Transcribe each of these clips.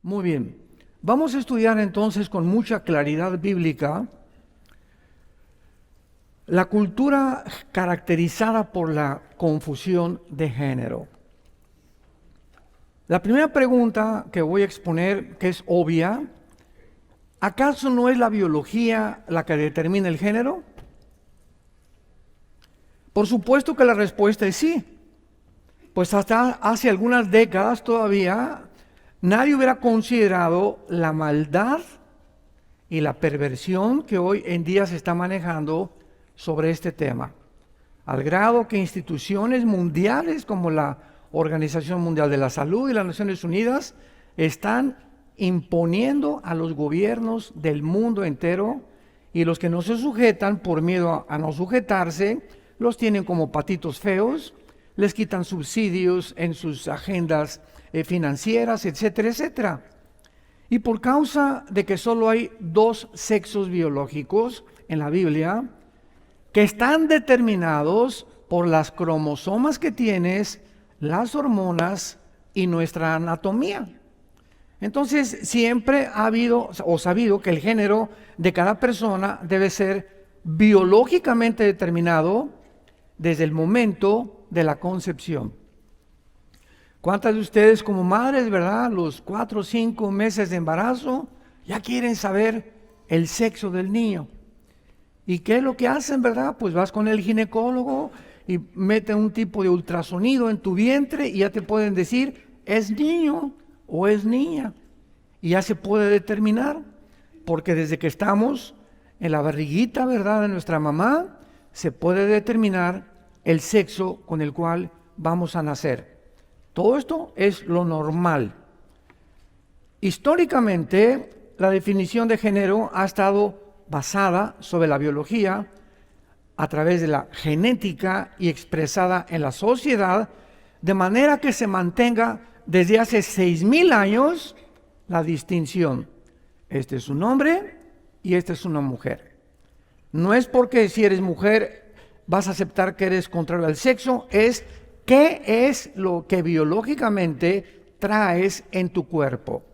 Muy bien. Vamos a estudiar entonces con mucha claridad bíblica la cultura caracterizada por la confusión de género. La primera pregunta que voy a exponer, que es obvia, ¿acaso no es la biología la que determina el género? Por supuesto que la respuesta es sí. Pues hasta hace algunas décadas todavía nadie hubiera considerado la maldad y la perversión que hoy en día se está manejando sobre este tema, al grado que instituciones mundiales como la Organización Mundial de la Salud y las Naciones Unidas están imponiendo a los gobiernos del mundo entero, y los que no se sujetan por miedo a no sujetarse, los tienen como patitos feos, les quitan subsidios en sus agendas financieras, etcétera, etcétera. Y por causa de que solo hay dos sexos biológicos en la Biblia, que están determinados por las cromosomas que tienes, las hormonas y nuestra anatomía. Entonces siempre ha habido o sabido que el género de cada persona debe ser biológicamente determinado desde el momento de la concepción. ¿Cuántas de ustedes como madres, verdad, los 4 o 5 meses de embarazo, ya quieren saber el sexo del niño? ¿Y qué es lo que hacen, verdad? Pues vas con el ginecólogo y meten un tipo de ultrasonido en tu vientre y ya te pueden decir, ¿es niño o es niña? Y ya se puede determinar, porque desde que estamos en la barriguita, verdad, de nuestra mamá, se puede determinar el sexo con el cual vamos a nacer. Todo esto es lo normal. Históricamente, la definición de género ha estado basada sobre la biología a través de la genética y expresada en la sociedad, de manera que se mantenga desde hace 6,000 años la distinción. Este es un hombre y esta es una mujer. No es porque si eres mujer vas a aceptar que eres contrario al sexo, es qué es lo que biológicamente traes en tu cuerpo.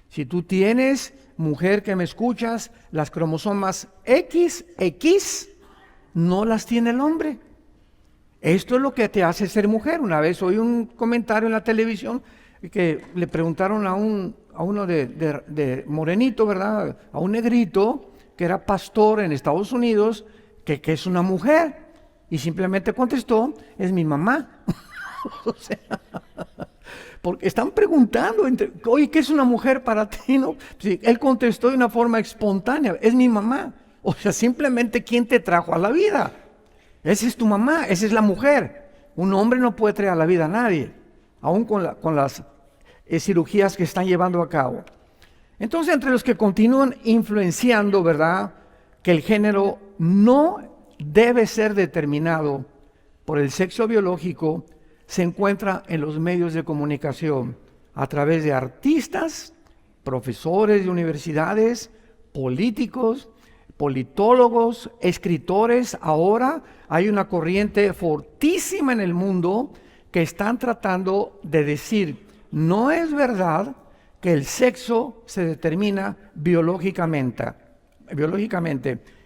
Si tú tienes, mujer que me escuchas, las cromosomas XX, no las tiene el hombre. Esto es lo que te hace ser mujer. Una vez oí un comentario en la televisión que le preguntaron a uno de morenito, ¿verdad? A un negrito que era pastor en Estados Unidos, que es una mujer. Y simplemente contestó, es mi mamá. O sea, porque están preguntando, oye, ¿qué es una mujer para ti? ¿No? Sí, él contestó de una forma espontánea, es mi mamá. O sea, simplemente ¿quién te trajo a la vida? Esa es tu mamá, esa es la mujer. Un hombre no puede traer a la vida a nadie, aún con las cirugías que están llevando a cabo. Entonces, entre los que continúan influenciando, ¿verdad?, que el género no debe ser determinado por el sexo biológico, se encuentra en los medios de comunicación, a través de artistas, profesores de universidades, políticos, politólogos, escritores. Ahora hay una corriente fortísima en el mundo que están tratando de decir, no es verdad que el sexo se determina biológicamente.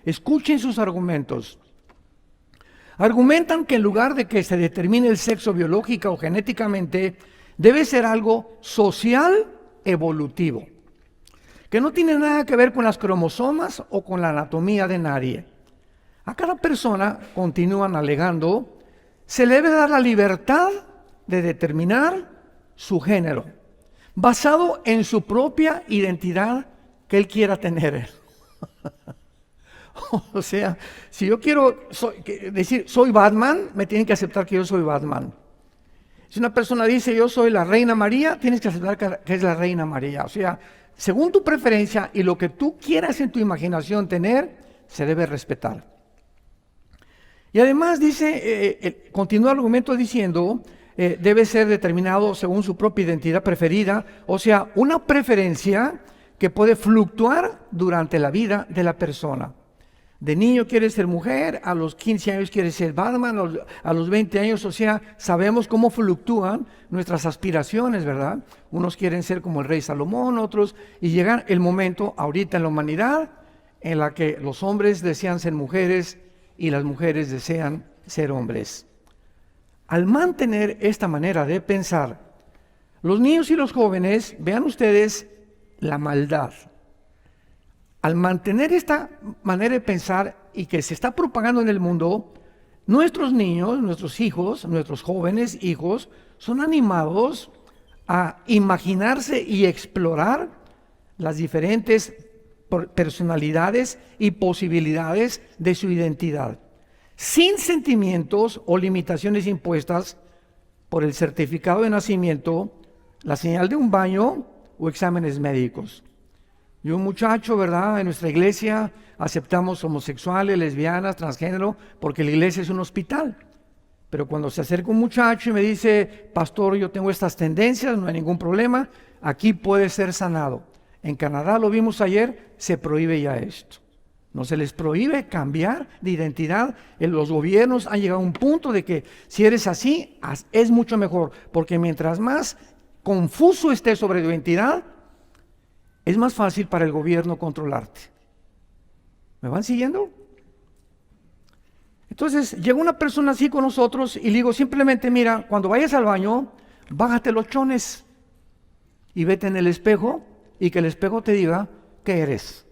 Escuchen sus argumentos. Argumentan que en lugar de que se determine el sexo biológica o genéticamente, debe ser algo social evolutivo, que no tiene nada que ver con las cromosomas o con la anatomía de nadie. A cada persona, continúan alegando, se le debe dar la libertad de determinar su género, basado en su propia identidad que él quiera tener. O sea, si yo quiero decir soy Batman, me tienen que aceptar que yo soy Batman. Si una persona dice yo soy la Reina María, tienes que aceptar que es la Reina María. O sea, según tu preferencia y lo que tú quieras en tu imaginación tener, se debe respetar. Y además dice, continúa el argumento diciendo, debe ser determinado según su propia identidad preferida, o sea, una preferencia que puede fluctuar durante la vida de la persona. De niño quieres ser mujer, a los 15 años quieres ser Batman, a los 20 años, o sea, sabemos cómo fluctúan nuestras aspiraciones, ¿verdad? Unos quieren ser como el rey Salomón, otros, y llega el momento ahorita en la humanidad en la que los hombres desean ser mujeres y las mujeres desean ser hombres. Al mantener esta manera de pensar, los niños y los jóvenes, vean ustedes la maldad. Al mantener esta manera de pensar y que se está propagando en el mundo, nuestros niños, nuestros hijos, nuestros jóvenes hijos, son animados a imaginarse y explorar las diferentes personalidades y posibilidades de su identidad, sin sentimientos o limitaciones impuestas por el certificado de nacimiento, la señal de un baño o exámenes médicos. Y un muchacho, ¿verdad? En nuestra iglesia aceptamos homosexuales, lesbianas, transgénero, porque la iglesia es un hospital. Pero cuando se acerca un muchacho y me dice, pastor, yo tengo estas tendencias, no hay ningún problema, aquí puede ser sanado. En Canadá, lo vimos ayer, se prohíbe ya esto. No se les prohíbe cambiar de identidad. Los gobiernos han llegado a un punto de que si eres así, es mucho mejor, porque mientras más confuso estés sobre tu identidad, es más fácil para el gobierno controlarte. ¿Me van siguiendo? Entonces, llega una persona así con nosotros y le digo simplemente, mira, cuando vayas al baño, bájate los chones y vete en el espejo y que el espejo te diga qué eres.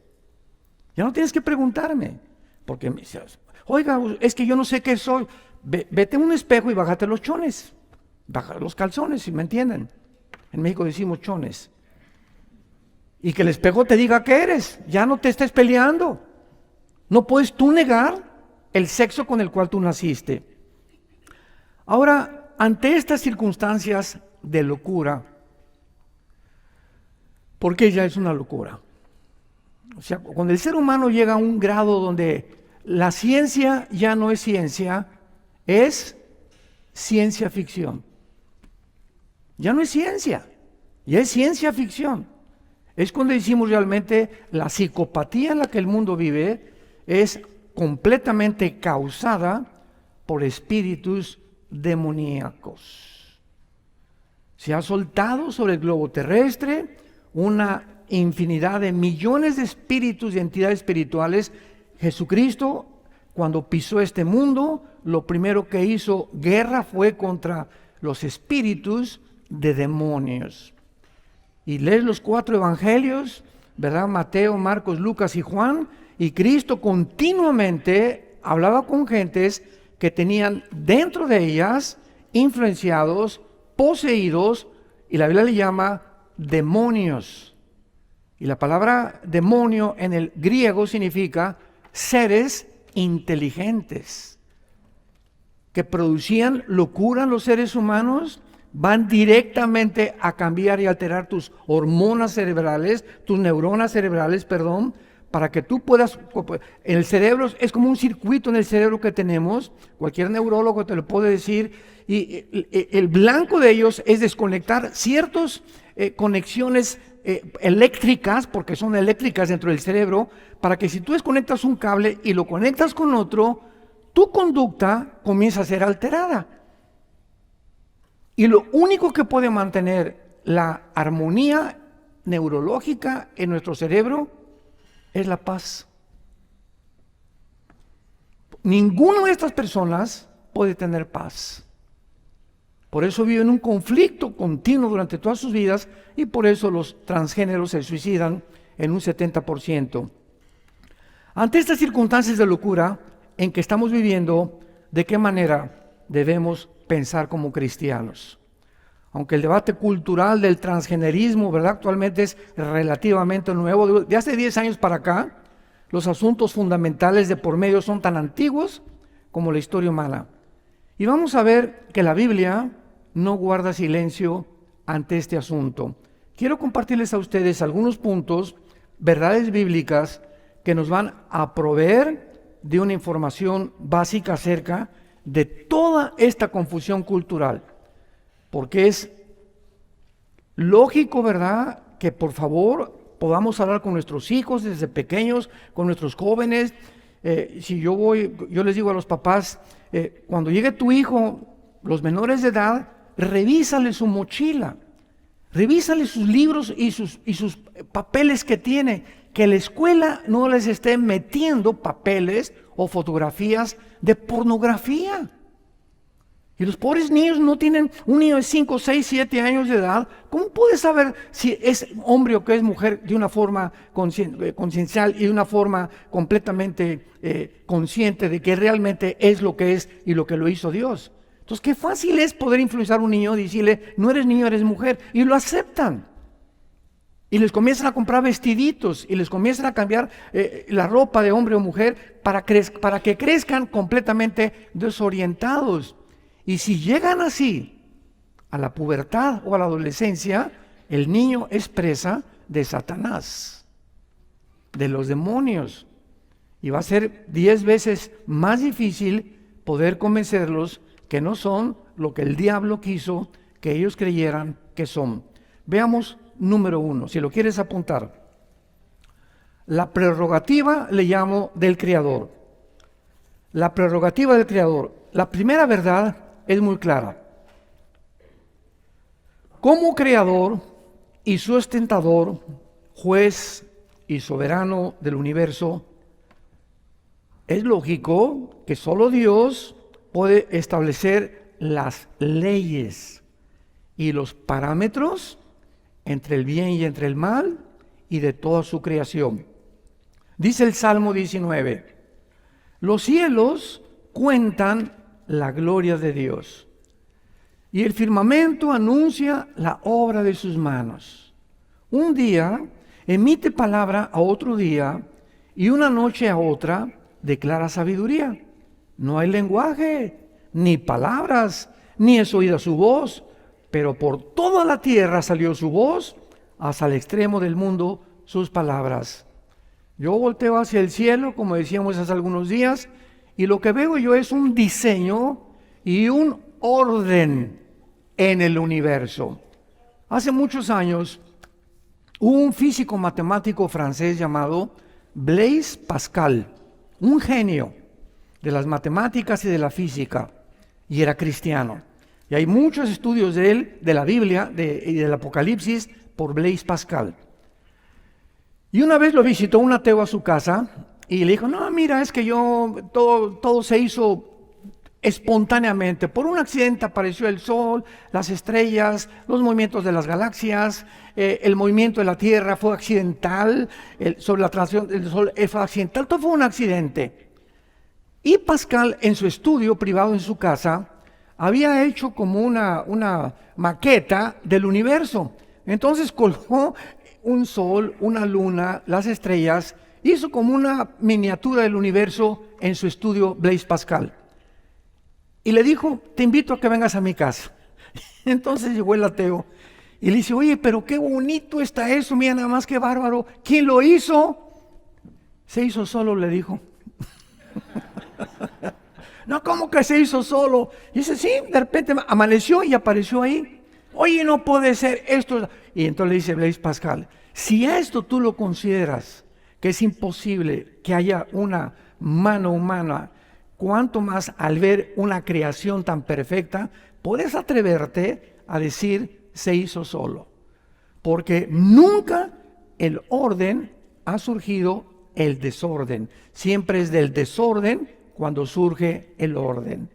Ya no tienes que preguntarme, porque me dices, oiga, es que yo no sé qué soy. Vete en un espejo y bájate los chones, baja los calzones, si me entienden. En México decimos chones. Y que el espejo te diga qué eres, ya no te estés peleando. No puedes tú negar el sexo con el cual tú naciste. Ahora, ante estas circunstancias de locura, porque ya es una locura. O sea, cuando el ser humano llega a un grado donde la ciencia ya no es ciencia, es ciencia ficción. Ya no es ciencia, ya es ciencia ficción. Es cuando decimos realmente la psicopatía en la que el mundo vive es completamente causada por espíritus demoníacos. Se ha soltado sobre el globo terrestre una infinidad de millones de espíritus y entidades espirituales. Jesucristo, cuando pisó este mundo, lo primero que hizo guerra fue contra los espíritus de demonios. Y lees los 4 evangelios, ¿verdad? Mateo, Marcos, Lucas y Juan, y Cristo continuamente hablaba con gentes que tenían dentro de ellas influenciados, poseídos, y la Biblia le llama demonios. Y la palabra demonio en el griego significa seres inteligentes, que producían locura en los seres humanos, van directamente a cambiar y alterar tus hormonas cerebrales, tus neuronas cerebrales, para que tú puedas, en el cerebro es como un circuito en el cerebro que tenemos, cualquier neurólogo te lo puede decir, y el blanco de ellos es desconectar ciertas conexiones eléctricas, porque son eléctricas dentro del cerebro, para que si tú desconectas un cable y lo conectas con otro, tu conducta comienza a ser alterada. Y lo único que puede mantener la armonía neurológica en nuestro cerebro es la paz. Ninguna de estas personas puede tener paz. Por eso viven un conflicto continuo durante todas sus vidas y por eso los transgéneros se suicidan en un 70%. Ante estas circunstancias de locura en que estamos viviendo, ¿de qué manera debemos pensar como cristianos? Aunque el debate cultural del transgenerismo, ¿verdad?, actualmente es relativamente nuevo, de hace 10 años para acá, los asuntos fundamentales de por medio son tan antiguos como la historia humana. Y vamos a ver que la Biblia no guarda silencio ante este asunto. Quiero compartirles a ustedes algunos puntos, verdades bíblicas, que nos van a proveer de una información básica acerca de toda esta confusión cultural. Porque es lógico, ¿verdad?, que por favor podamos hablar con nuestros hijos desde pequeños, con nuestros jóvenes, Si yo les digo a los papás, cuando llegue tu hijo, los menores de edad, revísale su mochila, revísale sus libros y sus papeles que tiene, que la escuela no les esté metiendo papeles o fotografías de pornografía. Y los pobres niños no tienen, un niño de 5, 6, 7 años de edad, ¿cómo puede saber si es hombre o que es mujer de una forma conciencial y de una forma completamente consciente de que realmente es lo que es y lo que lo hizo Dios? Entonces, qué fácil es poder influenciar a un niño y decirle, no eres niño, eres mujer, y lo aceptan. Y les comienzan a comprar vestiditos y les comienzan a cambiar la ropa de hombre o mujer para que crezcan completamente desorientados. Y si llegan así a la pubertad o a la adolescencia, el niño es presa de Satanás, de los demonios. Y va a ser 10 veces más difícil poder convencerlos que no son lo que el diablo quiso que ellos creyeran que son. Veamos número 1, si lo quieres apuntar. La prerrogativa le llamo del Creador. La prerrogativa del Creador. La primera verdad es muy clara. Como Creador y sustentador, juez y soberano del universo, es lógico que solo Dios puede establecer las leyes y los parámetros entre el bien y entre el mal y de toda su creación. Dice el Salmo 19, los cielos cuentan la gloria de Dios, y el firmamento anuncia la obra de sus manos. Un día emite palabra a otro día, y una noche a otra declara sabiduría. No hay lenguaje, ni palabras, ni es oída su voz, pero por toda la tierra salió su voz, hasta el extremo del mundo sus palabras. Yo volteo hacia el cielo, como decíamos hace algunos días, y lo que veo yo es un diseño y un orden en el universo. Hace muchos años, hubo un físico matemático francés llamado Blaise Pascal, un genio de las matemáticas y de la física, y era cristiano. Y hay muchos estudios de él, de la Biblia y del Apocalipsis, por Blaise Pascal. Y una vez lo visitó un ateo a su casa y le dijo, no, mira, es que todo se hizo espontáneamente. Por un accidente apareció el sol, las estrellas, los movimientos de las galaxias, el movimiento de la Tierra fue accidental, sobre la transición del sol fue accidental, todo fue un accidente. Y Pascal, en su estudio privado en su casa, había hecho como una maqueta del universo. Entonces colgó un sol, una luna, las estrellas, hizo como una miniatura del universo en su estudio Blaise Pascal. Y le dijo, te invito a que vengas a mi casa. Entonces llegó el ateo y le dice, oye, pero qué bonito está eso, mira nada más qué bárbaro. ¿Quién lo hizo? Se hizo solo, le dijo. No, ¿cómo que se hizo solo? Y dice, sí, de repente amaneció y apareció ahí. Oye, no puede ser esto. Y entonces le dice Blaise Pascal, si a esto tú lo consideras que es imposible que haya una mano humana, cuánto más al ver una creación tan perfecta, puedes atreverte a decir se hizo solo. Porque nunca el orden ha surgido el desorden. Siempre es del desorden cuando surge el orden.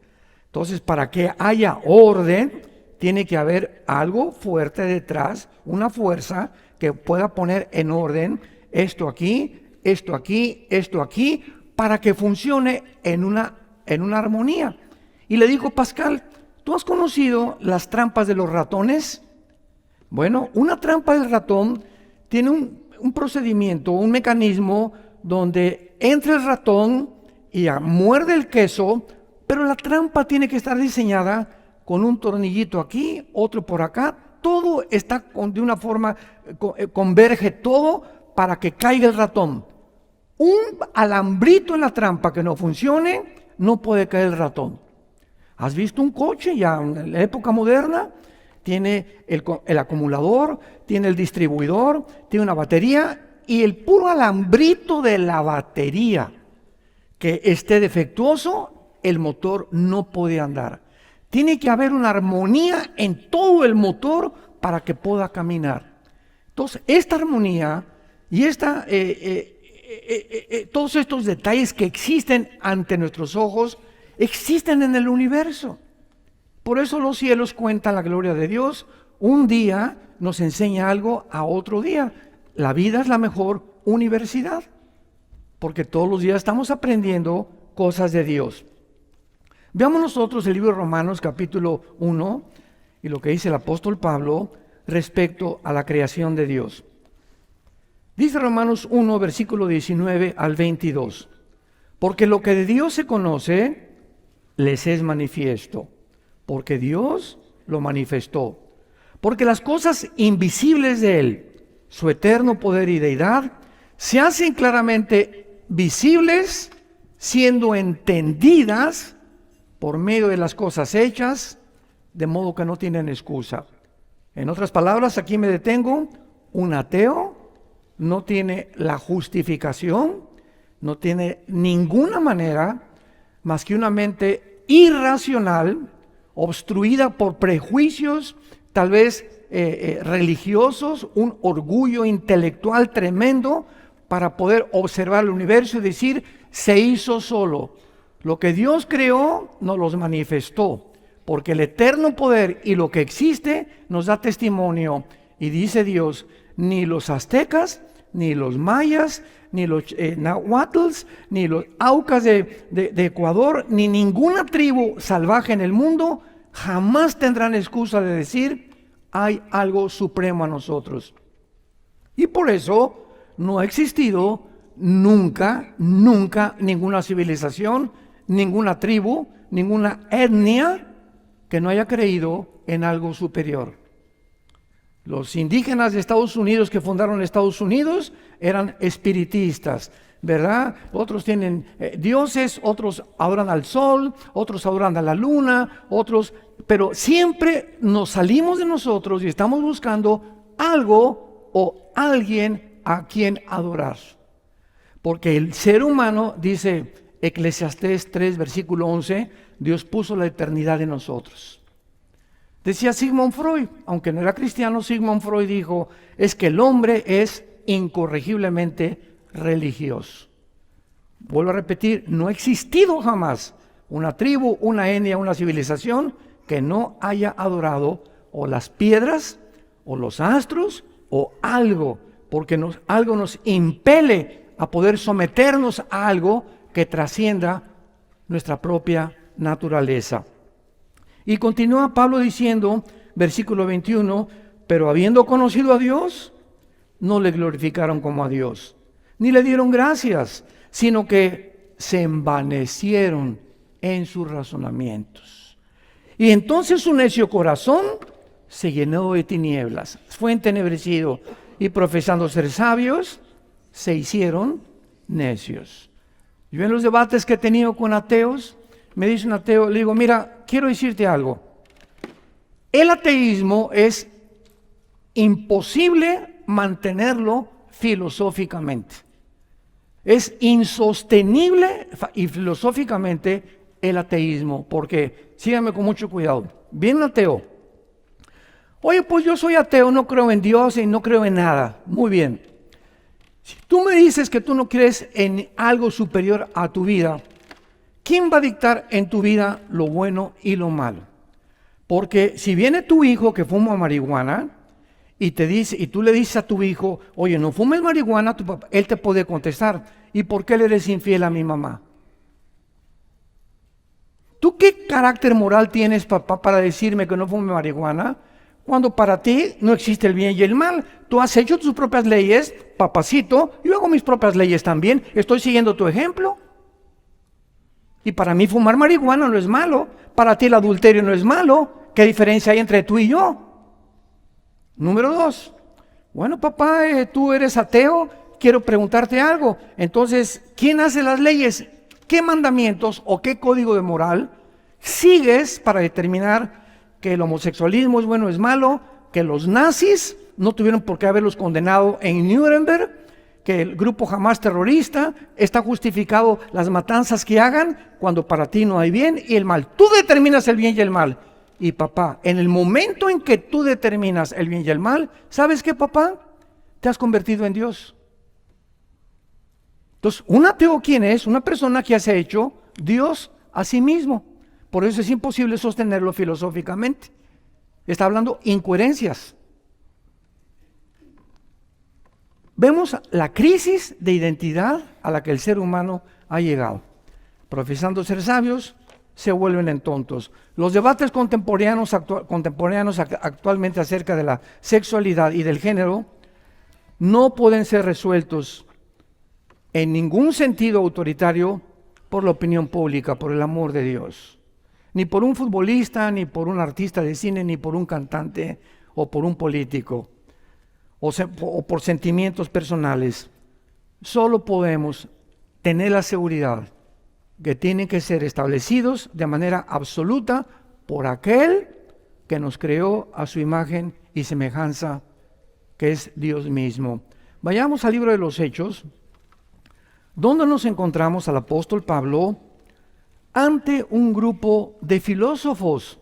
Entonces, para que haya orden, tiene que haber algo fuerte detrás, una fuerza que pueda poner en orden esto aquí, esto aquí, esto aquí, para que funcione en una armonía. Y le dijo Pascal, ¿tú has conocido las trampas de los ratones? Bueno, una trampa del ratón tiene un procedimiento, un mecanismo donde entra el ratón y muerde el queso, pero la trampa tiene que estar diseñada con un tornillito aquí, otro por acá, todo está de una forma, converge todo para que caiga el ratón. Un alambrito en la trampa que no funcione, no puede caer el ratón. ¿Has visto un coche ya en la época moderna? Tiene el acumulador, tiene el distribuidor, tiene una batería y el puro alambrito de la batería que esté defectuoso, el motor no puede andar. Tiene que haber una armonía en todo el motor para que pueda caminar. Entonces, esta armonía y todos estos detalles que existen ante nuestros ojos, existen en el universo. Por eso los cielos cuentan la gloria de Dios. Un día nos enseña algo a otro día. La vida es la mejor universidad, porque todos los días estamos aprendiendo cosas de Dios. Veamos nosotros el libro de Romanos capítulo 1 y lo que dice el apóstol Pablo respecto a la creación de Dios. Dice Romanos 1, versículo 19 al 22. Porque lo que de Dios se conoce, les es manifiesto, porque Dios lo manifestó. Porque las cosas invisibles de Él, su eterno poder y deidad, se hacen claramente visibles, siendo entendidas por medio de las cosas hechas, de modo que no tienen excusa. En otras palabras, aquí me detengo, un ateo no tiene la justificación, no tiene ninguna manera más que una mente irracional, obstruida por prejuicios, tal vez religiosos, un orgullo intelectual tremendo para poder observar el universo y decir, se hizo solo. Lo que Dios creó nos los manifestó, porque el eterno poder y lo que existe nos da testimonio. Y dice Dios, ni los aztecas, ni los mayas, ni los nahuatls, ni los aucas de Ecuador, ni ninguna tribu salvaje en el mundo jamás tendrán excusa de decir, hay algo supremo a nosotros. Y por eso no ha existido nunca ninguna civilización, ninguna tribu, ninguna etnia que no haya creído en algo superior. Los indígenas de Estados Unidos que fundaron Estados Unidos eran espiritistas, ¿verdad? Otros tienen dioses, otros adoran al sol, otros adoran a la luna, otros, pero siempre nos salimos de nosotros y estamos buscando algo o alguien a quien adorar. Porque el ser humano, dice Eclesiastés 3, versículo 11, Dios puso la eternidad en nosotros. Decía Sigmund Freud, aunque no era cristiano, Sigmund Freud dijo, es que el hombre es incorregiblemente religioso. Vuelvo a repetir, no ha existido jamás una tribu, una etnia, una civilización que no haya adorado o las piedras, o los astros, o algo, porque algo nos impele a poder someternos a algo que trascienda nuestra propia naturaleza. Y continúa Pablo diciendo, versículo 21, pero habiendo conocido a Dios, no le glorificaron como a Dios, ni le dieron gracias, sino que se envanecieron en sus razonamientos. Y entonces su necio corazón se llenó de tinieblas, fue entenebrecido, y profesando ser sabios, se hicieron necios. Yo en los debates que he tenido con ateos, me dice un ateo, le digo, mira, quiero decirte algo. El ateísmo es imposible mantenerlo filosóficamente. Es insostenible y filosóficamente el ateísmo, porque, síganme con mucho cuidado, viene un ateo. Oye, pues yo soy ateo, no creo en Dios y no creo en nada. Muy bien. Si tú me dices que tú no crees en algo superior a tu vida, ¿quién va a dictar en tu vida lo bueno y lo malo? Porque si viene tu hijo que fuma marihuana y te dice, y tú le dices a tu hijo, oye, no fumes marihuana, tu papá, él te puede contestar, ¿y por qué le eres infiel a mi mamá? ¿Tú qué carácter moral tienes, papá, para decirme que no fume marihuana? Cuando para ti no existe el bien y el mal. Tú has hecho tus propias leyes, papacito, yo hago mis propias leyes también, estoy siguiendo tu ejemplo. Y para mí fumar marihuana no es malo, para ti el adulterio no es malo. ¿Qué diferencia hay entre tú y yo? Número 2. Bueno, papá, tú eres ateo, quiero preguntarte algo. Entonces, ¿quién hace las leyes? ¿Qué mandamientos o qué código de moral sigues para determinar que el homosexualismo es bueno o es malo? Que los nazis no tuvieron por qué haberlos condenado en Nuremberg, que el grupo Hamás terrorista está justificado las matanzas que hagan cuando para ti no hay bien y el mal. Tú determinas el bien y el mal. Y papá, en el momento en que tú determinas el bien y el mal, ¿sabes qué, papá? Te has convertido en Dios. Entonces, un ateo, ¿quién es? Una persona que se ha hecho Dios a sí mismo. Por eso es imposible sostenerlo filosóficamente. Está hablando incoherencias. Vemos la crisis de identidad a la que el ser humano ha llegado. Profesando ser sabios, se vuelven en tontos. Los debates contemporáneos actualmente acerca de la sexualidad y del género no pueden ser resueltos en ningún sentido autoritario por la opinión pública, por el amor de Dios. Ni por un futbolista, ni por un artista de cine, ni por un cantante o por un político, o por sentimientos personales. Solo podemos tener la seguridad que tienen que ser establecidos de manera absoluta por aquel que nos creó a su imagen y semejanza, que es Dios mismo. Vayamos al libro de los Hechos, donde nos encontramos al apóstol Pablo ante un grupo de filósofos,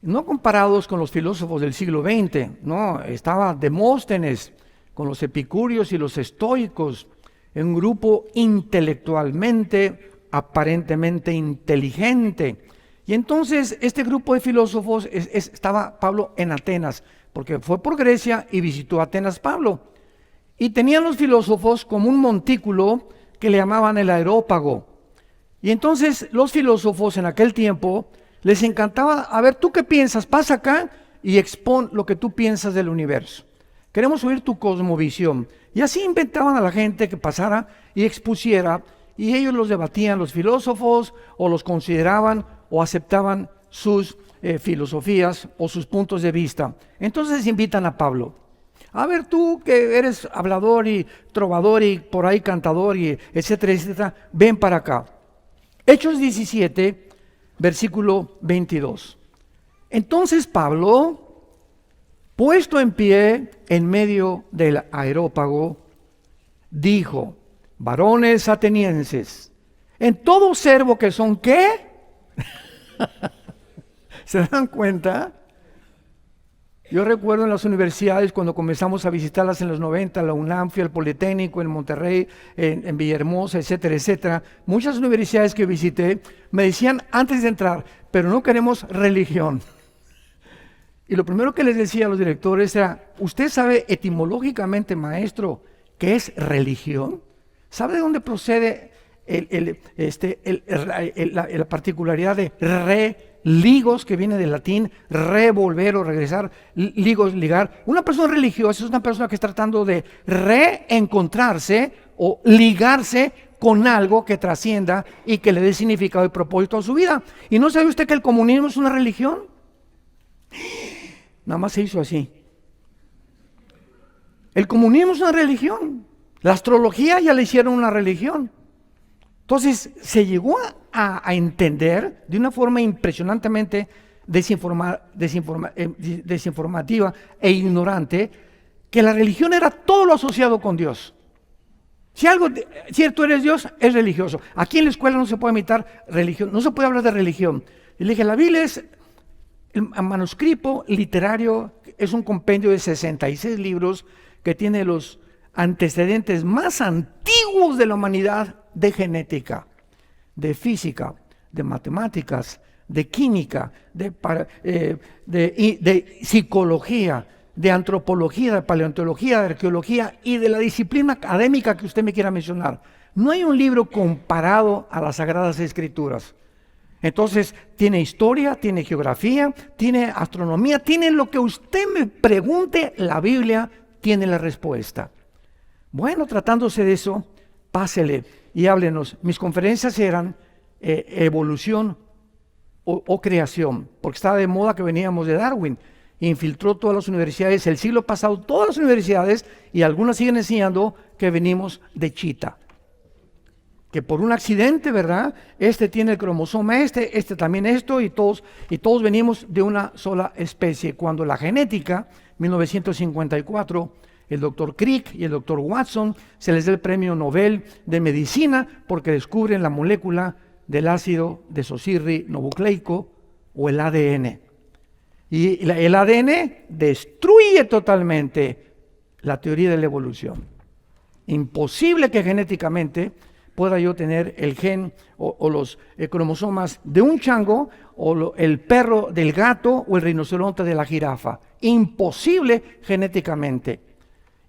no comparados con los filósofos del siglo XX, no, estaba Demóstenes con los epicúreos y los estoicos, un grupo intelectualmente, aparentemente inteligente. Y entonces este grupo de filósofos estaba Pablo en Atenas, porque fue por Grecia y visitó Atenas Pablo. Y tenían los filósofos como un montículo que le llamaban el Areópago. Y entonces los filósofos en aquel tiempo les encantaba, a ver, ¿tú qué piensas? Pasa acá y expón lo que tú piensas del universo. Queremos oír tu cosmovisión. Y así inventaban a la gente que pasara y expusiera, y ellos los debatían, los filósofos, o los consideraban o aceptaban sus filosofías o sus puntos de vista. Entonces invitan a Pablo. A ver, tú que eres hablador y trovador y por ahí cantador y etcétera, etcétera, ven para acá. Hechos 17, versículo 22. Entonces Pablo, puesto en pie en medio del Areópago, dijo: varones atenienses, en todo servo que son, ¿qué? ¿Se dan cuenta? Yo recuerdo en las universidades cuando comenzamos a visitarlas en los 90, la UNAM, fui al Politécnico en Monterrey, en Villahermosa, etcétera, etcétera. Muchas universidades que visité me decían antes de entrar, pero no queremos religión. Y lo primero que les decía a los directores era: ¿usted sabe etimológicamente, maestro, qué es religión? ¿Sabe de dónde procede la particularidad de ligos, que viene del latín revolver o regresar, ligos, ligar? Una persona religiosa es una persona que está tratando de reencontrarse o ligarse con algo que trascienda y que le dé significado y propósito a su vida. ¿Y no sabe usted que el comunismo es una religión? Nada más se hizo así. El comunismo es una religión. La astrología ya le hicieron una religión. Entonces se llegó a entender de una forma impresionantemente desinformativa e ignorante que la religión era todo lo asociado con Dios. Si tú eres Dios, es religioso. Aquí en la escuela no se puede imitar religión, no se puede hablar de religión. Y le dije, la Biblia es el manuscrito literario, es un compendio de 66 libros que tiene los antecedentes más antiguos de la humanidad, de genética, de física, de matemáticas, de química, de psicología, de antropología, de paleontología, de arqueología y de la disciplina académica que usted me quiera mencionar. No hay un libro comparado a las Sagradas Escrituras. Entonces, tiene historia, tiene geografía, tiene astronomía, tiene lo que usted me pregunte, la Biblia tiene la respuesta. Bueno, tratándose de eso, pásele y háblenos. Mis conferencias eran evolución o creación, porque estaba de moda que veníamos de Darwin. Infiltró todas las universidades, el siglo pasado, todas las universidades, y algunas siguen enseñando que venimos de chita. Que por un accidente, ¿verdad? Este tiene el cromosoma este también esto, y todos venimos de una sola especie. Cuando la genética, 1954, el doctor Crick y el doctor Watson, se les da el premio Nobel de Medicina porque descubren la molécula del ácido desoxirribonucleico o el ADN. Y el ADN destruye totalmente la teoría de la evolución. Imposible que genéticamente pueda yo tener el gen o los cromosomas de un chango o el perro del gato o el rinoceronte de la jirafa. Imposible genéticamente.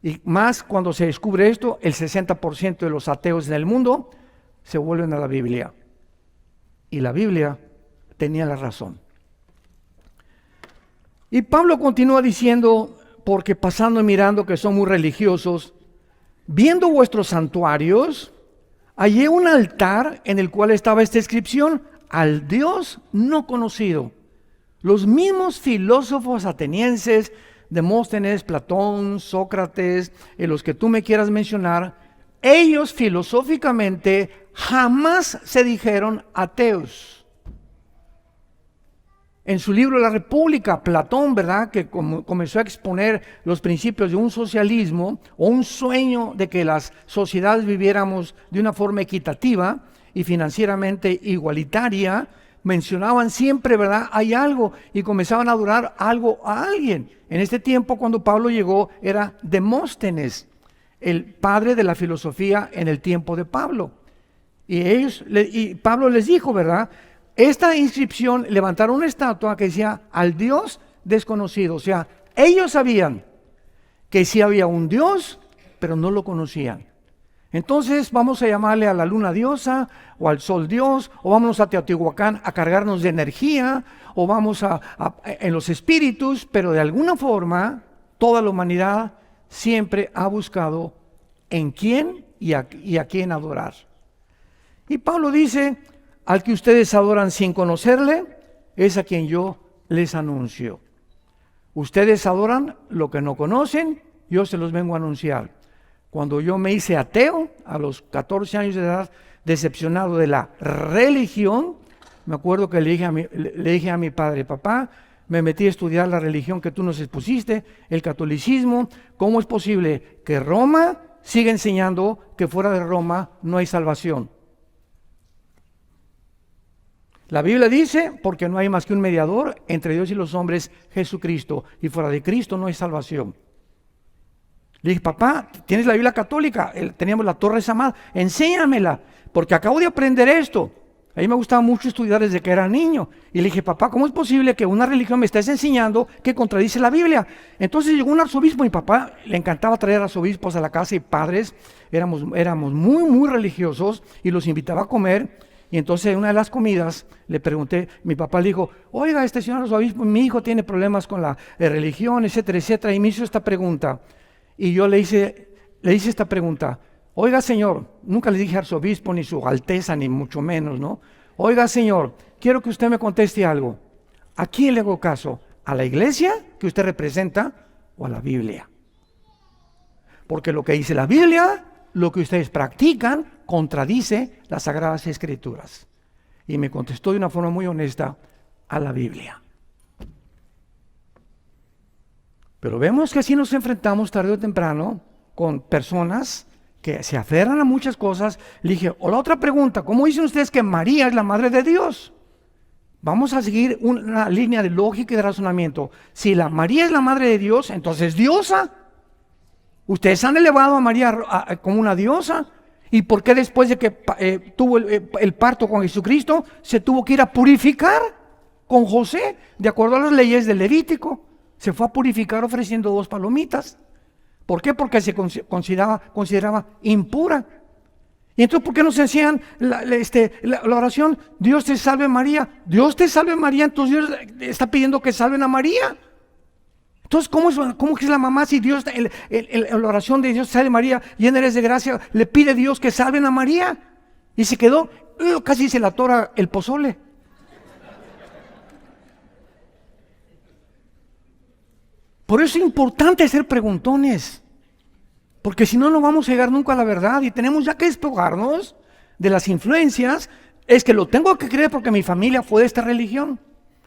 Y más cuando se descubre esto, el 60% de los ateos en el mundo se vuelven a la Biblia. Y la Biblia tenía la razón. Y Pablo continúa diciendo, porque pasando y mirando que son muy religiosos, viendo vuestros santuarios, hallé un altar en el cual estaba esta inscripción: al Dios no conocido. Los mismos filósofos atenienses, Demóstenes, Platón, Sócrates, los que tú me quieras mencionar, ellos filosóficamente jamás se dijeron ateos. En su libro La República, Platón, ¿verdad?, que comenzó a exponer los principios de un socialismo o un sueño de que las sociedades viviéramos de una forma equitativa y financieramente igualitaria, mencionaban siempre, ¿verdad?, hay algo, y comenzaban a adorar algo a alguien. En este tiempo, cuando Pablo llegó, era Demóstenes, el padre de la filosofía en el tiempo de Pablo. Y Pablo les dijo, ¿verdad?, esta inscripción, levantaron una estatua que decía al Dios desconocido. O sea, ellos sabían que sí había un Dios, pero no lo conocían. Entonces vamos a llamarle a la luna diosa, o al sol dios, o vámonos a Teotihuacán a cargarnos de energía, o vamos en los espíritus, pero de alguna forma toda la humanidad siempre ha buscado en quién y a quién adorar. Y Pablo dice: al que ustedes adoran sin conocerle, es a quien yo les anuncio. Ustedes adoran lo que no conocen, yo se los vengo a anunciar. Cuando yo me hice ateo, a los 14 años de edad, decepcionado de la religión, me acuerdo que le dije a mi padre: papá, me metí a estudiar la religión que tú nos expusiste, el catolicismo. ¿Cómo es posible que Roma siga enseñando que fuera de Roma no hay salvación? La Biblia dice, porque no hay más que un mediador entre Dios y los hombres, Jesucristo, y fuera de Cristo no hay salvación. Le dije: papá, ¿tienes la Biblia católica? Teníamos la Torre Samad, enséñamela, porque acabo de aprender esto. A mí me gustaba mucho estudiar desde que era niño. Y le dije: papá, ¿cómo es posible que una religión me estés enseñando que contradice la Biblia? Entonces llegó un arzobispo, mi papá le encantaba traer arzobispos a la casa y padres, éramos muy, muy religiosos y los invitaba a comer. Y entonces en una de las comidas le pregunté, mi papá le dijo: oiga, señor arzobispo, mi hijo tiene problemas con la religión, etcétera, etcétera. Y me hizo esta pregunta. Y yo le hice esta pregunta: oiga, señor, nunca le dije arzobispo, ni su alteza, ni mucho menos, ¿no? Oiga, señor, quiero que usted me conteste algo. ¿A quién le hago caso? ¿A la iglesia que usted representa o a la Biblia? Porque lo que dice la Biblia, lo que ustedes practican, contradice las Sagradas Escrituras. Y me contestó de una forma muy honesta: a la Biblia. Pero vemos que así nos enfrentamos tarde o temprano con personas que se aferran a muchas cosas. Le dije: o la otra pregunta, ¿cómo dicen ustedes que María es la madre de Dios? Vamos a seguir una línea de lógica y de razonamiento. Si María es la madre de Dios, entonces diosa. Ustedes han elevado a María como una diosa. ¿Y por qué después de que tuvo el parto con Jesucristo se tuvo que ir a purificar con José? De acuerdo a las leyes del Levítico, se fue a purificar ofreciendo 2 palomitas. ¿Por qué? Porque se consideraba impura. Y entonces, ¿por qué nos enseñan la oración? Dios te salve María. Dios te salve María, entonces Dios está pidiendo que salven a María. Entonces, ¿cómo que es la mamá si Dios, la oración de Dios salve María, llena eres de gracia, le pide a Dios que salven a María? Y se quedó, casi se la atora el pozole. Por eso es importante ser preguntones, porque si no, no vamos a llegar nunca a la verdad y tenemos ya que despojarnos de las influencias. Es que lo tengo que creer porque mi familia fue de esta religión.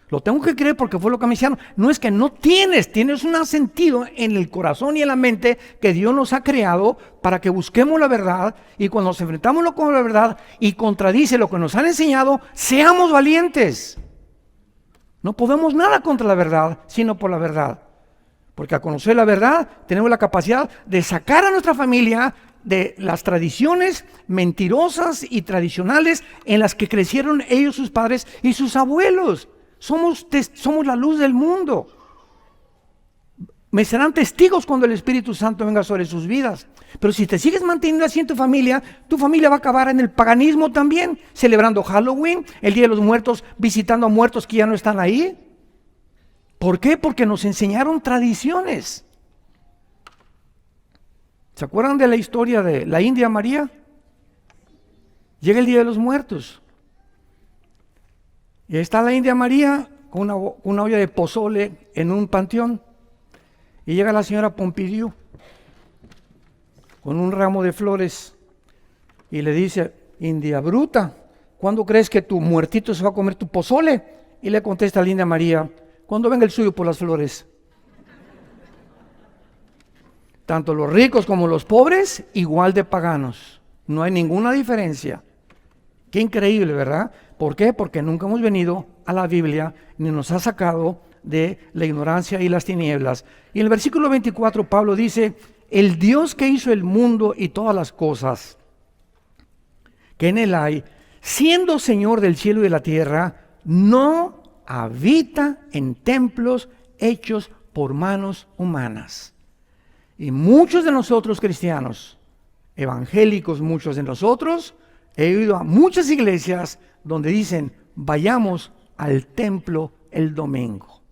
Lo tengo que creer porque fue lo que me hicieron. No es que no tienes un sentido en el corazón y en la mente que Dios nos ha creado para que busquemos la verdad, y cuando nos enfrentamos con la verdad y contradice lo que nos han enseñado, seamos valientes. No podemos nada contra la verdad, sino por la verdad. Porque al conocer la verdad tenemos la capacidad de sacar a nuestra familia de las tradiciones mentirosas y tradicionales en las que crecieron ellos, sus padres y sus abuelos. Somos la luz del mundo. Me serán testigos cuando el Espíritu Santo venga sobre sus vidas. Pero si te sigues manteniendo así en tu familia va a acabar en el paganismo también, celebrando Halloween, el Día de los Muertos, visitando a muertos que ya no están ahí. ¿Por qué? Porque nos enseñaron tradiciones. ¿Se acuerdan de la historia de la India María? Llega el Día de los Muertos. Y ahí está la India María con una olla de pozole en un panteón. Y llega la señora Pompidou con un ramo de flores y le dice: India bruta, ¿cuándo crees que tu muertito se va a comer tu pozole? Y le contesta a la India María: cuando venga el suyo por las flores. Tanto los ricos como los pobres, igual de paganos. No hay ninguna diferencia. Qué increíble, ¿verdad? ¿Por qué? Porque nunca hemos venido a la Biblia ni nos ha sacado de la ignorancia y las tinieblas. Y en el versículo 24 Pablo dice: el Dios que hizo el mundo y todas las cosas que en él hay, siendo Señor del cielo y de la tierra, no habita en templos hechos por manos humanas. Y muchos de nosotros cristianos, evangélicos, muchos de nosotros, he ido a muchas iglesias donde dicen: vayamos al templo el domingo.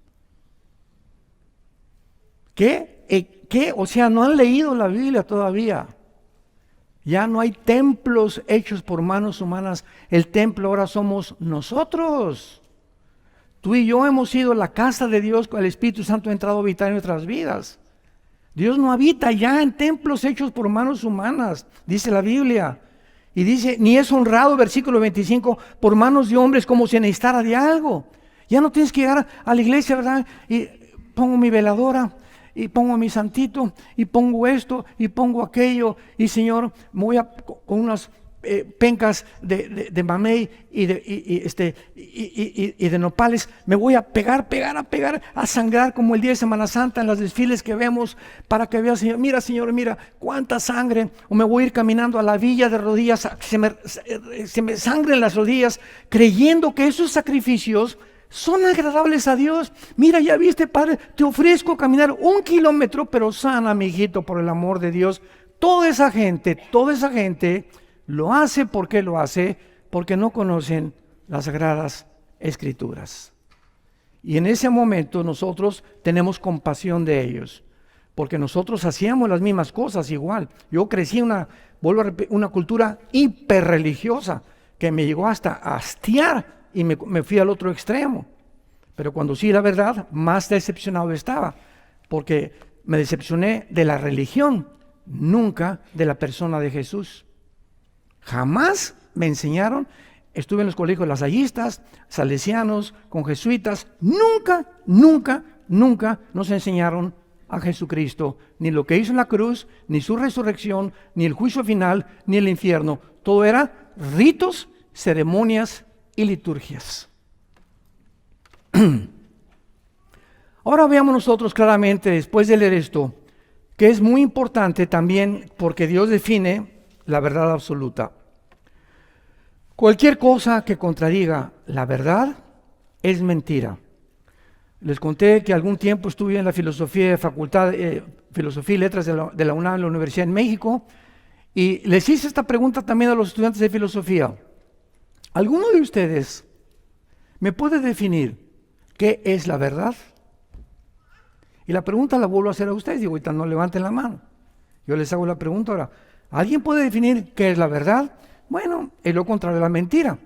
¿Qué? O sea, no han leído la Biblia todavía. Ya no hay templos hechos por manos humanas. El templo ahora somos nosotros. Tú y yo hemos sido la casa de Dios, el Espíritu Santo ha entrado a habitar en nuestras vidas. Dios no habita ya en templos hechos por manos humanas, dice la Biblia. Y dice: ni es honrado, versículo 25, por manos de hombres como si necesitara de algo. Ya no tienes que llegar a la iglesia, ¿verdad? Y pongo mi veladora, y pongo mi santito, y pongo esto, y pongo aquello, y Señor, me voy con unas pencas de mamey y de nopales, me voy a pegar, a sangrar como el día de Semana Santa en los desfiles que vemos, para que veas: Señor, mira cuánta sangre. O me voy a ir caminando a la villa de rodillas, se me sangren las rodillas, creyendo que esos sacrificios son agradables a Dios. Mira, ya viste, Padre, te ofrezco caminar 1 kilómetro, pero sana, mi hijito, por el amor de Dios. Toda esa gente lo hace. ¿Por qué lo hace? Porque no conocen las Sagradas Escrituras. Y en ese momento nosotros tenemos compasión de ellos, porque nosotros hacíamos las mismas cosas igual. Yo crecí en una cultura hiperreligiosa que me llegó hasta a hastiar, y me fui al otro extremo. Pero cuando sí la verdad, más decepcionado estaba, porque me decepcioné de la religión, nunca de la persona de Jesús. Jamás me enseñaron. Estuve en los colegios lasallistas, salesianos, con jesuitas. Nunca nos enseñaron a Jesucristo, ni lo que hizo en la cruz, ni su resurrección, ni el juicio final, ni el infierno. Todo era ritos, ceremonias y liturgias. Ahora veamos nosotros claramente, después de leer esto, que es muy importante también, porque Dios define la verdad absoluta. Cualquier cosa que contradiga la verdad es mentira. Les conté que algún tiempo estuve en la filosofía y letras de la UNAM, en la Universidad en México, y les hice esta pregunta también a los estudiantes de filosofía. ¿Alguno de ustedes me puede definir qué es la verdad? Y la pregunta la vuelvo a hacer a ustedes. Digo, ahorita no levanten la mano. Yo les hago la pregunta ahora. ¿Alguien puede definir qué es la verdad? Bueno, es lo contrario de la mentira.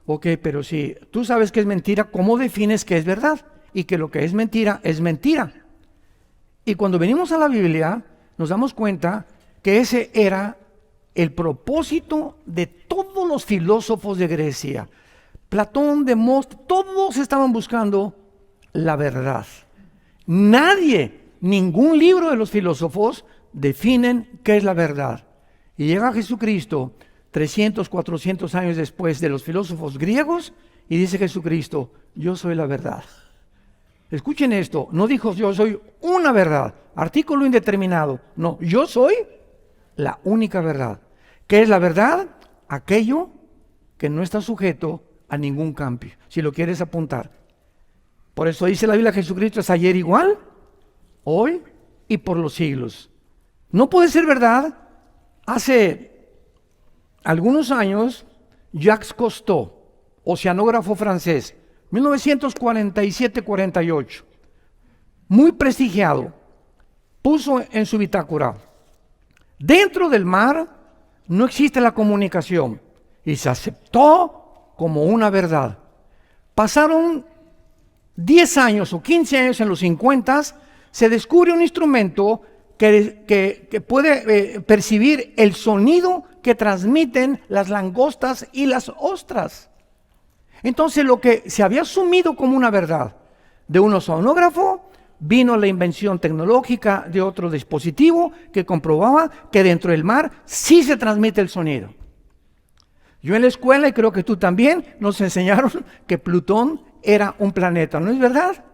Ok, pero si tú sabes que es mentira, ¿cómo defines qué es verdad? Y que lo que es mentira es mentira. Y cuando venimos a la Biblia, nos damos cuenta que ese era el propósito de todos los filósofos de Grecia. Platón, Demóstenes, todos estaban buscando la verdad. Nadie, ningún libro de los filósofos definen qué es la verdad. Y llega Jesucristo 300, 400 años después de los filósofos griegos y dice Jesucristo, yo soy la verdad. Escuchen esto, no dijo yo soy una verdad, artículo indeterminado. No, yo soy la única verdad. ¿Qué es la verdad? Aquello que no está sujeto a ningún cambio, si lo quieres apuntar. Por eso dice la Biblia, Jesucristo es ayer igual, hoy y por los siglos. No puede ser verdad. Hace algunos años, Jacques Cousteau, oceanógrafo francés, 1947-48, muy prestigiado, puso en su bitácora, dentro del mar no existe la comunicación, y se aceptó como una verdad. Pasaron 10 años o 15 años, en los 50, se descubre un instrumento que puede percibir el sonido que transmiten las langostas y las ostras. Entonces, lo que se había asumido como una verdad de un oceanógrafo, vino la invención tecnológica de otro dispositivo que comprobaba que dentro del mar sí se transmite el sonido. Yo en la escuela, y creo que tú también, nos enseñaron que Plutón era un planeta, ¿no es verdad?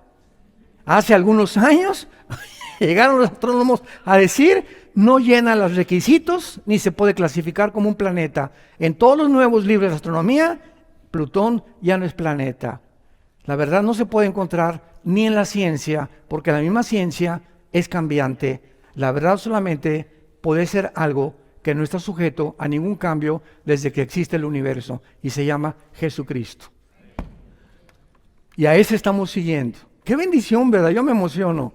Hace algunos años llegaron los astrónomos a decir, no llena los requisitos ni se puede clasificar como un planeta. En todos los nuevos libros de astronomía, Plutón ya no es planeta. La verdad no se puede encontrar ni en la ciencia, porque la misma ciencia es cambiante. La verdad solamente puede ser algo que no está sujeto a ningún cambio desde que existe el universo, y se llama Jesucristo. Y a ese estamos siguiendo. Qué bendición, ¿verdad? Yo me emociono.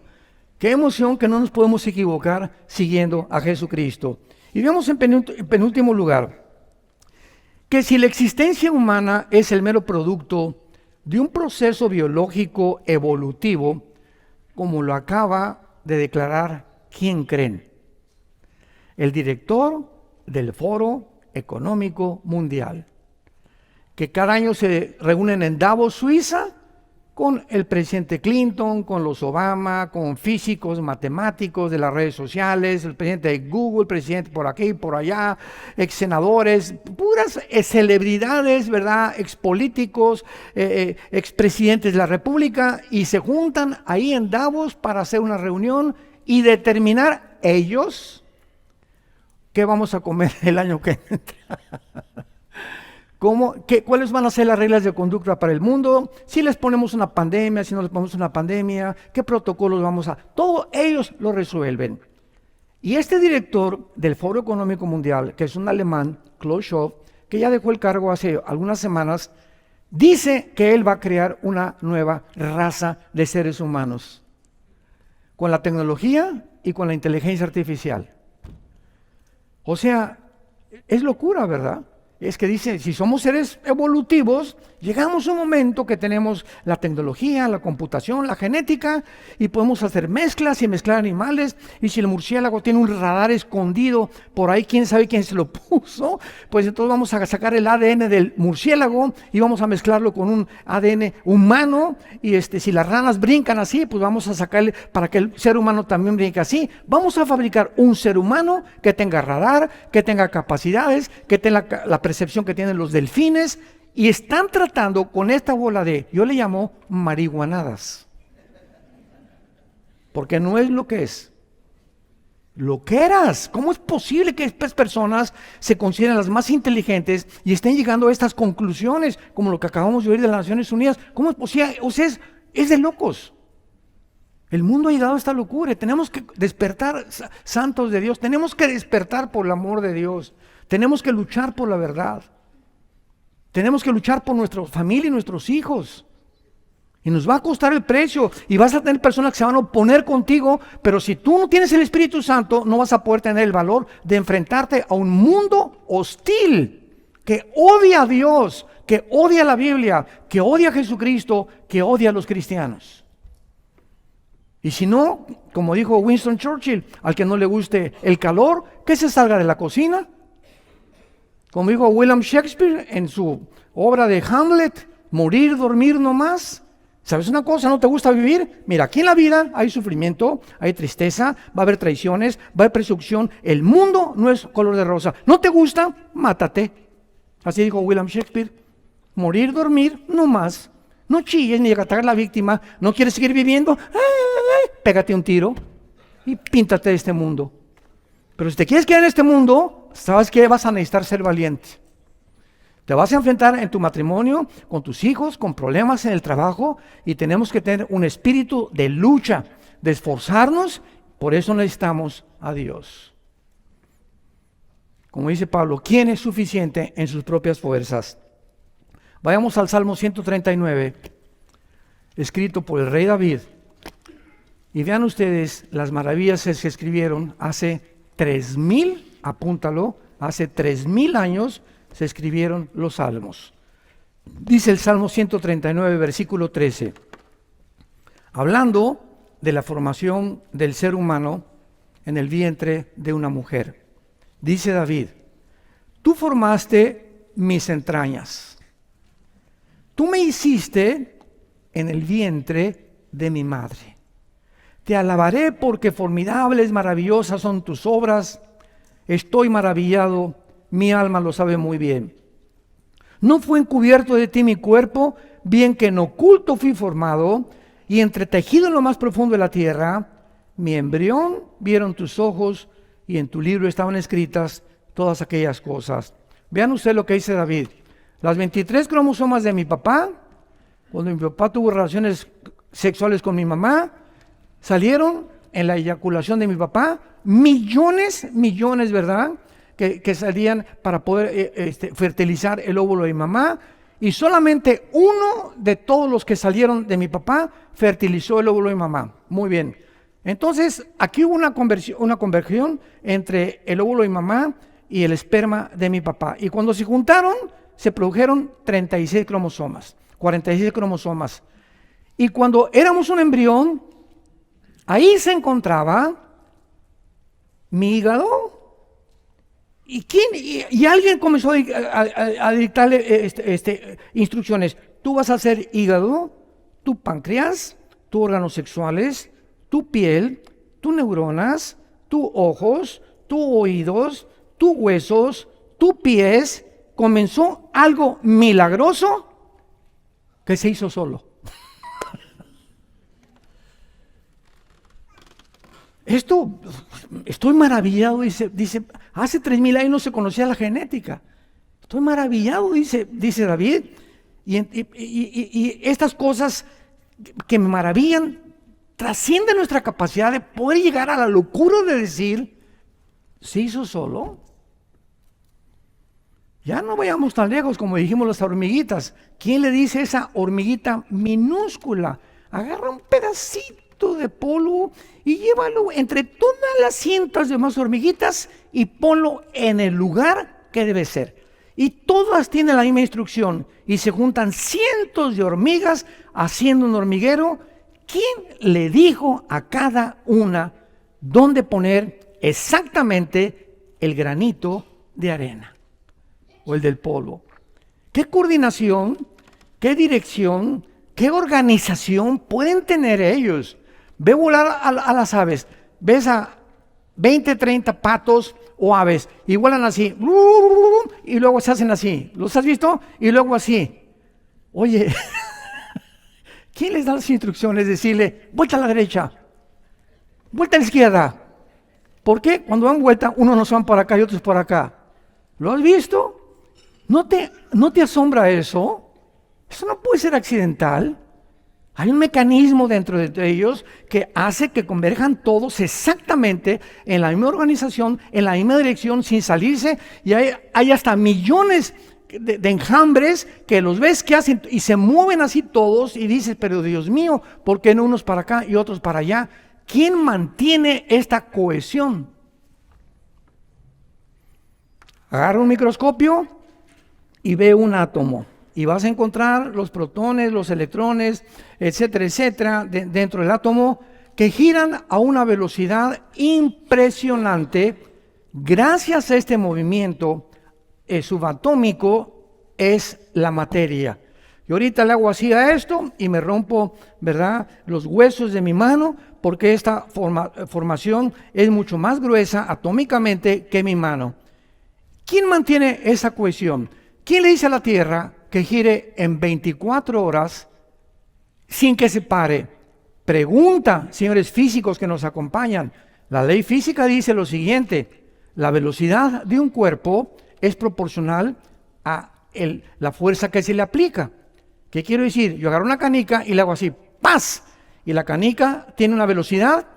Qué emoción que no nos podemos equivocar siguiendo a Jesucristo. Y vemos en penúltimo lugar, que si la existencia humana es el mero producto de un proceso biológico evolutivo, como lo acaba de declarar, ¿quién creen? El director del Foro Económico Mundial, que cada año se reúnen en Davos, Suiza, con el presidente Clinton, con los Obama, con físicos, matemáticos de las redes sociales, el presidente de Google, el presidente por aquí, por allá, ex senadores, puras celebridades, ¿verdad? Ex políticos, ex presidentes de la República, y se juntan ahí en Davos para hacer una reunión y determinar ellos qué vamos a comer el año que entra. ¿Cuáles van a ser las reglas de conducta para el mundo? Si les ponemos una pandemia, si no les ponemos una pandemia, ¿qué protocolos vamos a...? Todo ellos lo resuelven. Y este director del Foro Económico Mundial, que es un alemán, Klaus Schwab, que ya dejó el cargo hace algunas semanas, dice que él va a crear una nueva raza de seres humanos, con la tecnología y con la inteligencia artificial. O sea, es locura, ¿verdad? Es que dice, si somos seres evolutivos, llegamos a un momento que tenemos la tecnología, la computación, la genética, y podemos hacer mezclas y mezclar animales, y si el murciélago tiene un radar escondido por ahí, quién sabe quién se lo puso, pues entonces vamos a sacar el ADN del murciélago y vamos a mezclarlo con un ADN humano, y si las ranas brincan así, pues vamos a sacarle para que el ser humano también brinque así. Vamos a fabricar un ser humano que tenga radar, que tenga capacidades, que tenga la percepción que tienen los delfines, y están tratando con esta bola de, yo le llamo marihuanadas, porque no es lo que es. Lo que eras. ¿Cómo es posible que estas personas se consideren las más inteligentes y estén llegando a estas conclusiones, como lo que acabamos de oír de las Naciones Unidas? ¿Cómo es posible? O sea, es de locos. El mundo ha llegado a esta locura y tenemos que despertar, santos de Dios, tenemos que despertar por el amor de Dios, tenemos que luchar por la verdad, tenemos que luchar por nuestra familia y nuestros hijos, y nos va a costar el precio, y vas a tener personas que se van a oponer contigo, pero si tú no tienes el Espíritu Santo, no vas a poder tener el valor de enfrentarte a un mundo hostil, que odia a Dios, que odia la Biblia, que odia a Jesucristo, que odia a los cristianos. Y si no, como dijo Winston Churchill, al que no le guste el calor, que se salga de la cocina. Como dijo William Shakespeare en su obra de Hamlet, morir, dormir no más. ¿Sabes una cosa? ¿No te gusta vivir? Mira, aquí en la vida hay sufrimiento, hay tristeza, va a haber traiciones, va a haber persecución. El mundo no es color de rosa. ¿No te gusta? Mátate. Así dijo William Shakespeare. Morir, dormir, no más. No chilles ni atacar a la víctima. ¿No quieres seguir viviendo? Pégate un tiro y píntate de este mundo. Pero si te quieres quedar en este mundo, ¿sabes qué? Vas a necesitar ser valiente. Te vas a enfrentar en tu matrimonio, con tus hijos, con problemas en el trabajo, y tenemos que tener un espíritu de lucha, de esforzarnos. Por eso necesitamos a Dios. Como dice Pablo, ¿quién es suficiente en sus propias fuerzas? Vayamos al Salmo 139, escrito por el rey David. Y vean ustedes las maravillas que se escribieron hace 3000, apúntalo, hace 3000 años se escribieron los salmos. Dice el Salmo 139, versículo 13, hablando de la formación del ser humano en el vientre de una mujer. Dice David, tú formaste mis entrañas, tú me hiciste en el vientre de mi madre. Te alabaré porque formidables, maravillosas son tus obras. Estoy maravillado, mi alma lo sabe muy bien. No fue encubierto de ti mi cuerpo, bien que en oculto fui formado y entretejido en lo más profundo de la tierra. Mi embrión vieron tus ojos y en tu libro estaban escritas todas aquellas cosas. Vean ustedes lo que dice David. Las 23 cromosomas de mi papá, cuando mi papá tuvo relaciones sexuales con mi mamá, salieron en la eyaculación de mi papá, millones, ¿verdad?, que salían para poder fertilizar el óvulo de mi mamá, y solamente uno de todos los que salieron de mi papá fertilizó el óvulo de mi mamá. Muy bien. Entonces, aquí hubo una conversión entre el óvulo de mi mamá y el esperma de mi papá. Y cuando se juntaron, se produjeron 36 cromosomas, 46 cromosomas. Y cuando éramos un embrión, ahí se encontraba mi hígado. Y alguien comenzó a dictarle instrucciones. Tú vas a hacer hígado, tu páncreas, tus órganos sexuales, tu piel, tus neuronas, tus ojos, tus oídos, tus huesos, tus pies. Comenzó algo milagroso que se hizo solo. Estoy maravillado, dice, hace 3000 años no se conocía la genética. Estoy maravillado, dice David, y estas cosas que me maravillan trascienden nuestra capacidad de poder llegar a la locura de decir, ¿se hizo solo? Ya no vayamos tan lejos como dijimos las hormiguitas. ¿Quién le dice a esa hormiguita minúscula? Agarra un pedacito de polvo y llévalo entre todas las cientos de más hormiguitas y ponlo en el lugar que debe ser. Y todas tienen la misma instrucción y se juntan cientos de hormigas haciendo un hormiguero. ¿Quién le dijo a cada una dónde poner exactamente el granito de arena o el del polvo? ¿Qué coordinación, qué dirección, qué organización pueden tener ellos? Ve volar a las aves, ves a 20, 30 patos o aves y vuelan así y luego se hacen así. ¿Los has visto? Y luego así. Oye, ¿quién les da las instrucciones? Decirle, vuelta a la derecha, vuelta a la izquierda. ¿Por qué? Cuando dan vuelta, unos no van por acá y otros por acá. ¿Lo has visto? ¿No te asombra eso? Eso no puede ser accidental. Hay un mecanismo dentro de ellos que hace que converjan todos exactamente en la misma organización, en la misma dirección, sin salirse. Y hay hasta millones de enjambres que los ves que hacen y se mueven así todos y dices, pero Dios mío, ¿por qué no unos para acá y otros para allá? ¿Quién mantiene esta cohesión? Agarra un microscopio y ve un átomo. Y vas a encontrar los protones, los electrones, etcétera, etcétera, dentro del átomo, que giran a una velocidad impresionante. Gracias a este movimiento subatómico es la materia. Y ahorita le hago así a esto y me rompo, ¿verdad?, los huesos de mi mano, porque esta formación es mucho más gruesa atómicamente que mi mano. ¿Quién mantiene esa cohesión? ¿Quién le dice a la Tierra que gire en 24 horas sin que se pare? Pregunta, señores físicos que nos acompañan. La ley física dice lo siguiente: la velocidad de un cuerpo es proporcional a la fuerza que se le aplica. ¿Qué quiero decir? Yo agarro una canica y le hago así, ¡paz! Y la canica tiene una velocidad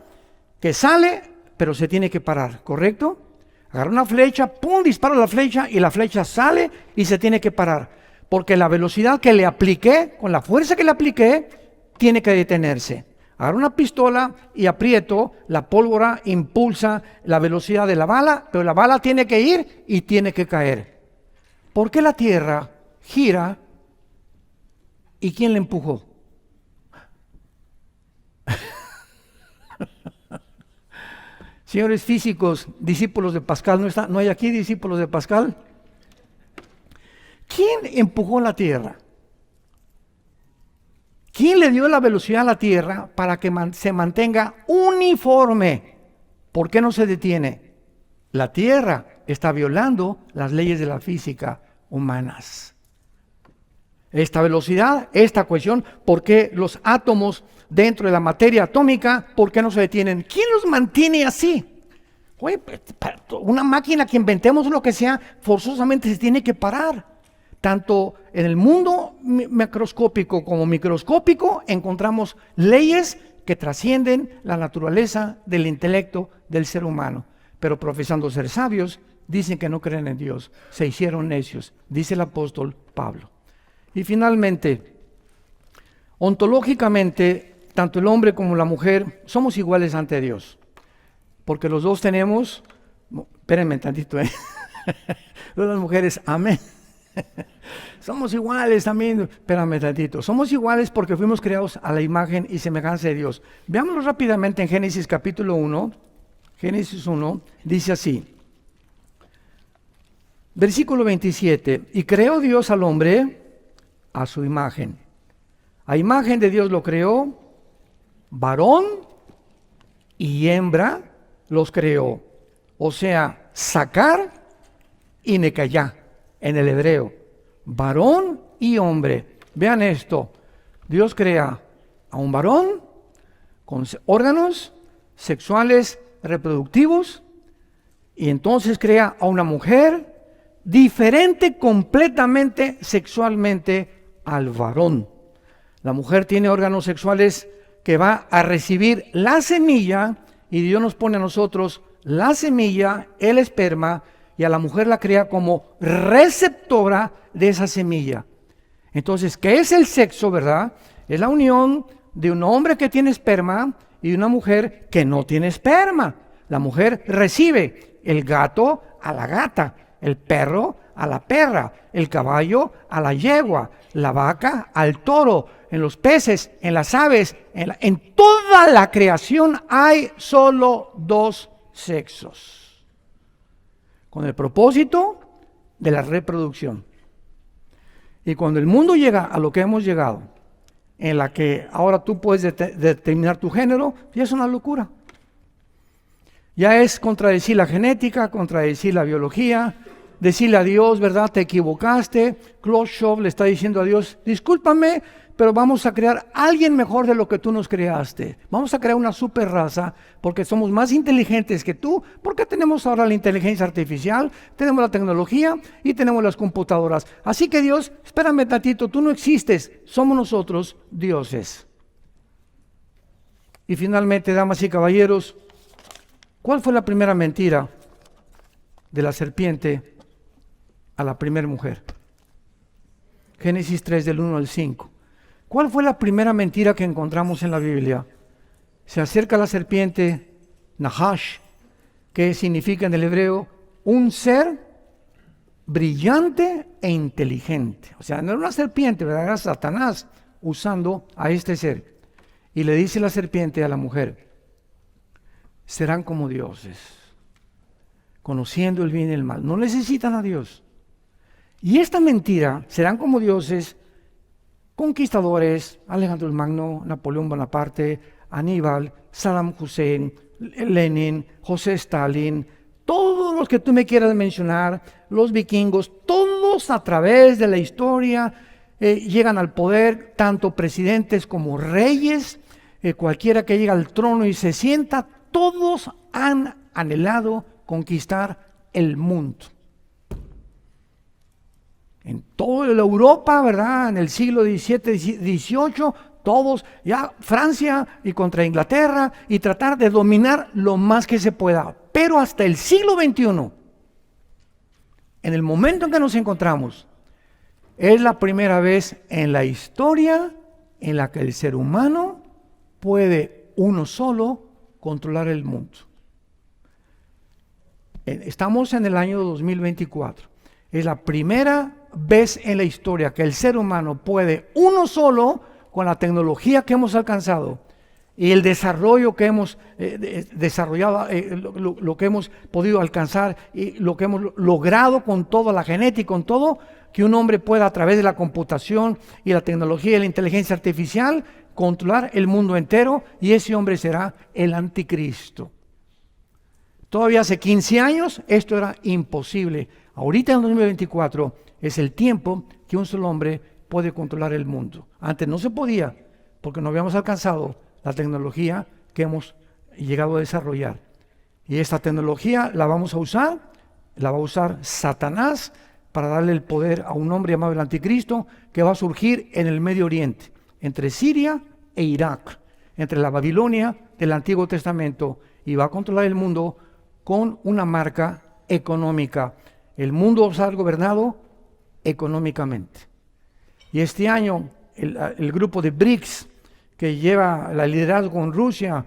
que sale, pero se tiene que parar, ¿correcto? Agarro una flecha, ¡pum!, disparo la flecha y la flecha sale y se tiene que parar. Porque la velocidad que le apliqué, con la fuerza que le apliqué, tiene que detenerse. Agarro una pistola y aprieto, la pólvora impulsa la velocidad de la bala, pero la bala tiene que ir y tiene que caer. ¿Por qué la Tierra gira y quién le empujó? Señores físicos, discípulos de Pascal, ¿no hay aquí discípulos de Pascal? ¿Quién empujó la Tierra? ¿Quién le dio la velocidad a la Tierra para que se mantenga uniforme? ¿Por qué no se detiene? La Tierra está violando las leyes de la física humanas. Esta velocidad, esta cohesión, ¿por qué los átomos dentro de la materia atómica, por qué no se detienen? ¿Quién los mantiene así? Oye, una máquina que inventemos lo que sea, forzosamente se tiene que parar. Tanto en el mundo macroscópico como microscópico encontramos leyes que trascienden la naturaleza del intelecto del ser humano. Pero profesando ser sabios, dicen que no creen en Dios. Se hicieron necios, dice el apóstol Pablo. Y finalmente, ontológicamente, tanto el hombre como la mujer somos iguales ante Dios. Porque los dos tenemos, espérenme tantito, las mujeres, amén. Somos iguales también, espérame tantito. Somos iguales porque fuimos creados a la imagen y semejanza de Dios. Veámoslo rápidamente en Génesis capítulo 1. Génesis 1 dice así. Versículo 27. Y creó Dios al hombre a su imagen. A imagen de Dios lo creó, varón y hembra los creó. O sea, sacar y necayá en el hebreo. Varón y hombre. Vean esto. Dios crea a un varón con órganos sexuales reproductivos y entonces crea a una mujer diferente completamente sexualmente al varón. La mujer tiene órganos sexuales que va a recibir la semilla y Dios nos pone a nosotros la semilla, el esperma, y a la mujer la crea como receptora de esa semilla. Entonces, ¿qué es el sexo, verdad? Es la unión de un hombre que tiene esperma y de una mujer que no tiene esperma. La mujer recibe el gato a la gata, el perro a la perra, el caballo a la yegua, la vaca al toro, en los peces, en las aves, en toda la creación hay solo dos sexos, con el propósito de la reproducción. Y cuando el mundo llega a lo que hemos llegado, en la que ahora tú puedes determinar tu género, ya es una locura. Ya es contradecir la genética, contradecir la biología, decirle a Dios, ¿verdad? Te equivocaste. Khrushchev le está diciendo a Dios, discúlpame, pero vamos a crear a alguien mejor de lo que tú nos creaste. Vamos a crear una super raza porque somos más inteligentes que tú, porque tenemos ahora la inteligencia artificial, tenemos la tecnología y tenemos las computadoras. Así que Dios, espérame tantito, tú no existes, somos nosotros dioses. Y finalmente, damas y caballeros, ¿cuál fue la primera mentira de la serpiente a la primera mujer? Génesis 3 del 1 al 5. ¿Cuál fue la primera mentira que encontramos en la Biblia? Se acerca la serpiente, Nahash, que significa en el hebreo un ser brillante e inteligente. O sea, no era una serpiente, ¿verdad? Era Satanás usando a este ser. Y le dice la serpiente a la mujer, serán como dioses, conociendo el bien y el mal. No necesitan a Dios. Y esta mentira, serán como dioses, conquistadores, Alejandro el Magno, Napoleón Bonaparte, Aníbal, Saddam Hussein, Lenin, José Stalin, todos los que tú me quieras mencionar, los vikingos, todos a través de la historia llegan al poder, tanto presidentes como reyes, cualquiera que llega al trono y se sienta, todos han anhelado conquistar el mundo. En toda la Europa, ¿verdad? En el siglo XVII, XVIII, todos, ya Francia y contra Inglaterra, y tratar de dominar lo más que se pueda. Pero hasta el siglo XXI, en el momento en que nos encontramos, es la primera vez en la historia en la que el ser humano puede uno solo controlar el mundo. Estamos en el año 2024. Es la primera vez en la historia que el ser humano puede uno solo, con la tecnología que hemos alcanzado y el desarrollo que hemos desarrollado, lo que hemos podido alcanzar y lo que hemos logrado con toda la genética y con todo, que un hombre pueda a través de la computación y la tecnología y la inteligencia artificial controlar el mundo entero, y ese hombre será el anticristo. Todavía hace 15 años esto era imposible. Ahorita en 2024 es el tiempo que un solo hombre puede controlar el mundo. Antes no se podía porque no habíamos alcanzado la tecnología que hemos llegado a desarrollar. Y esta tecnología la vamos a usar, la va a usar Satanás para darle el poder a un hombre llamado el anticristo, que va a surgir en el Medio Oriente, entre Siria e Irak, entre la Babilonia del Antiguo Testamento, y va a controlar el mundo con una marca económica. El mundo va a estar gobernado económicamente. Y este año el grupo de BRICS, que lleva la liderazgo con Rusia,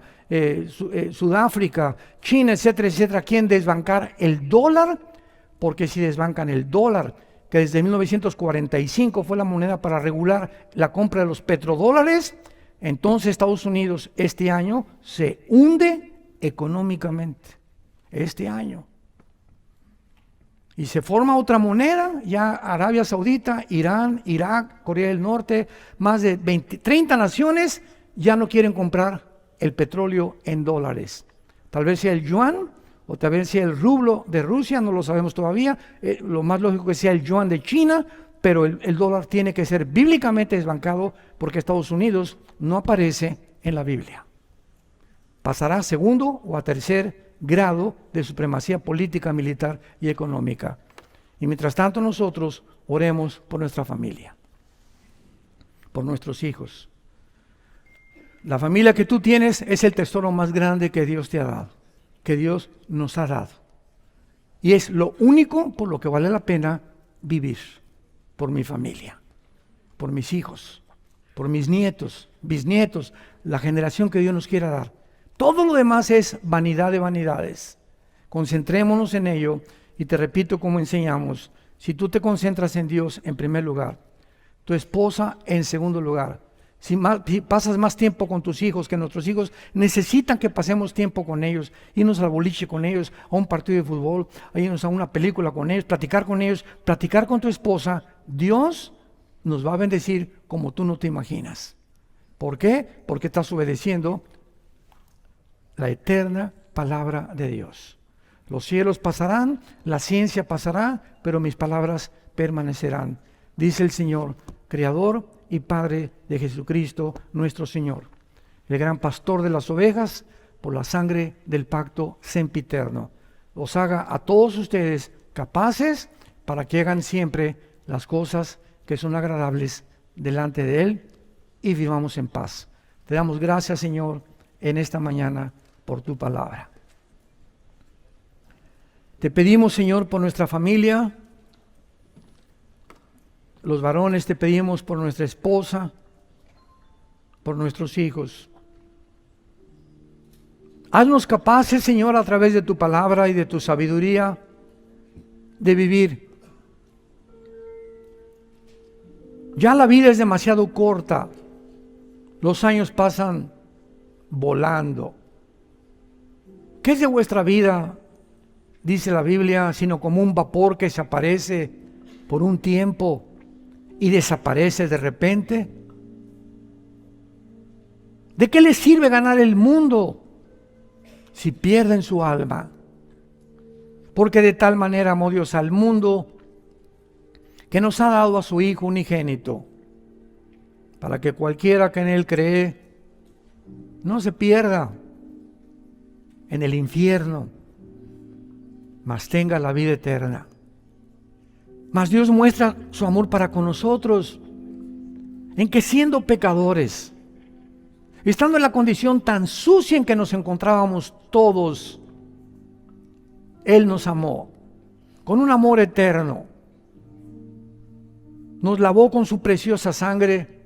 Sudáfrica, China, etcétera, etcétera, quieren desbancar el dólar, porque si desbancan el dólar, que desde 1945 fue la moneda para regular la compra de los petrodólares, entonces Estados Unidos este año se hunde económicamente. Este año. Y se forma otra moneda, ya Arabia Saudita, Irán, Irak, Corea del Norte, más de 30 naciones ya no quieren comprar el petróleo en dólares. Tal vez sea el yuan o tal vez sea el rublo de Rusia, no lo sabemos todavía. Lo más lógico que sea el yuan de China, pero el dólar tiene que ser bíblicamente desbancado porque Estados Unidos no aparece en la Biblia. Pasará a segundo o a tercer grado de supremacía política, militar y económica. Y mientras tanto nosotros oremos por nuestra familia, por nuestros hijos. La familia que tú tienes es el tesoro más grande que Dios te ha dado, que Dios nos ha dado. Y es lo único por lo que vale la pena vivir, por mi familia, por mis hijos, por mis nietos, bisnietos, la generación que Dios nos quiera dar. Todo lo demás es vanidad de vanidades. Concentrémonos en ello, y te repito como enseñamos: si tú te concentras en Dios en primer lugar, tu esposa en segundo lugar, si pasas más tiempo con tus hijos, que nuestros hijos necesitan que pasemos tiempo con ellos, irnos al boliche con ellos, a un partido de fútbol, irnos a una película con ellos, platicar con tu esposa, Dios nos va a bendecir como tú no te imaginas. ¿Por qué? Porque estás obedeciendo la eterna palabra de Dios. Los cielos pasarán, la ciencia pasará, pero mis palabras permanecerán, dice el Señor, Creador y Padre de Jesucristo nuestro Señor, el gran pastor de las ovejas, por la sangre del pacto sempiterno. Os haga a todos ustedes capaces para que hagan siempre las cosas que son agradables delante de Él y vivamos en paz. Te damos gracias, Señor, en esta mañana por tu palabra. Te pedimos, Señor, por nuestra familia, los varones te pedimos por nuestra esposa, por nuestros hijos. Haznos capaces, Señor, a través de tu palabra y de tu sabiduría, de vivir. Ya la vida es demasiado corta, los años pasan volando. ¿Qué es de vuestra vida? Dice la Biblia, sino como un vapor que se aparece por un tiempo y desaparece de repente. ¿De qué les sirve ganar el mundo si pierden su alma? Porque de tal manera amó Dios al mundo que nos ha dado a su Hijo unigénito, para que cualquiera que en Él cree no se pierda en el infierno, mas tenga la vida eterna. Mas Dios muestra su amor para con nosotros en que, siendo pecadores, estando en la condición tan sucia en que nos encontrábamos todos, Él nos amó con un amor eterno. Nos lavó con su preciosa sangre.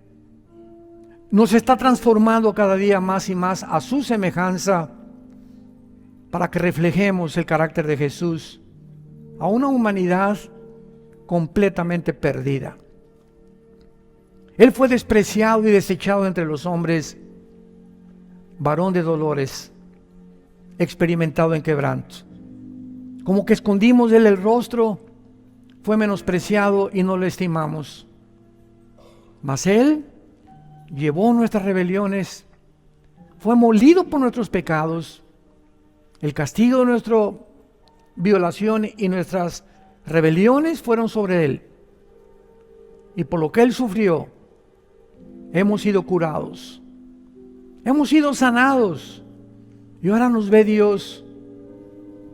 Nos está transformando cada día más y más a su semejanza para que reflejemos el carácter de Jesús a una humanidad completamente perdida. Él fue despreciado y desechado entre los hombres, varón de dolores, experimentado en quebranto. Como que escondimos de Él el rostro, fue menospreciado y no lo estimamos. Mas Él llevó nuestras rebeliones, fue molido por nuestros pecados. El castigo de nuestra violación y nuestras rebeliones fueron sobre Él. Y por lo que Él sufrió, hemos sido curados. Hemos sido sanados. Y ahora nos ve Dios